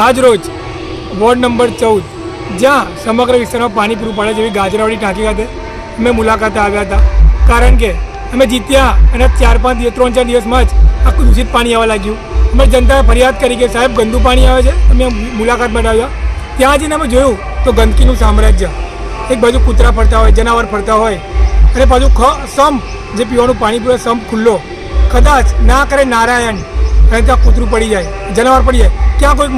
આજ રોજ ward number 14 જ્યાં સમગ્ર વિસ્તારમાં પાણી પૂરું પાડે જેવી ગાજરાવાડી ટાંકી ખાતે અમે મુલાકાતે આવ્યા હતા, કારણ કે અમે જીત્યા અને 3-4 દિવસમાં જ આખું દૂષિત પાણી આવવા લાગ્યું. અમે જનતાએ ફરિયાદ કરી કે સાહેબ ગંદુ પાણી આવે છે. અમે મુલાકાત બનાવ્યા, ત્યાં જઈને અમે જોયું તો ગંદકીનું સામ્રાજ્ય. એક બાજુ કૂતરા ફરતા હોય, જનાવર ફરતા હોય, અને પાછું સંપ જે પીવાનું પાણી પીવે સંપ ખુલ્લો. કદાચ ના કરે નારાયણ અને ત્યાં કૂતરું પડી જાય, જનાવર પડી જાય, ત્યાં કોઈક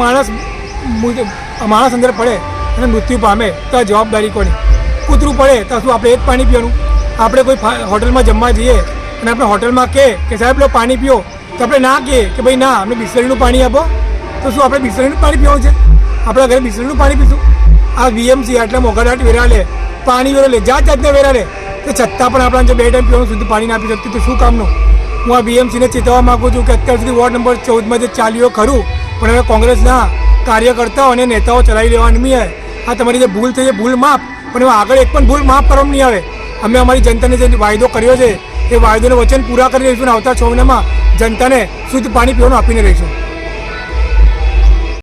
માણસ અંદર પડે અને મૃત્યુ પામે તો આ જવાબદારી કોની? કૂતરું પડે તો શું આપણે એ જ પાણી પીવાનું? આપણે કોઈ હોટલમાં જમવા જઈએ અને આપણે હોટલમાં કહે કે સાહેબ લો પાણી પીઓ, તો આપણે ના કહીએ કે ભાઈ ના અમને બિસ્લરીનું પાણી આપો. તો શું આપણે બિસ્લરીનું પાણી પીવાનું છે? આપણા ઘરે બિસ્લરીનું પાણી પીશું? આ વીએમસી આટલા મોઘાટ વેરા લે, પાણી વેરો લે, જાતના વેરા લે, તો છતાં પણ આપણા જો 2 ટાઈમ પીવાનું શુદ્ધ પાણી ના આપી શકતી તો શું કામનું? હું આ બીએમસીને ચેતવવા માગું છું કે અત્યાર સુધી વોર્ડ નંબર 14માં જે ચાલ્યો ખરું, પણ હવે કોંગ્રેસના કાર્યકર્તાઓ અને નેતાઓ ચલાવી લેવાની નહીં આવે. આ તમારી જે ભૂલ થઈ એ ભૂલ માફ, પણ હવે આગળ એક પણ ભૂલ માફ કરવામાં નહીં આવે. અમે અમારી જનતાને જે વાયદો કર્યો છે એ વાયદોને વચન પૂરા કરી રહીશું અને આવતા 6 મહિનામાં જનતાને શુદ્ધ પાણી પીવાનું આપીને રહીશું.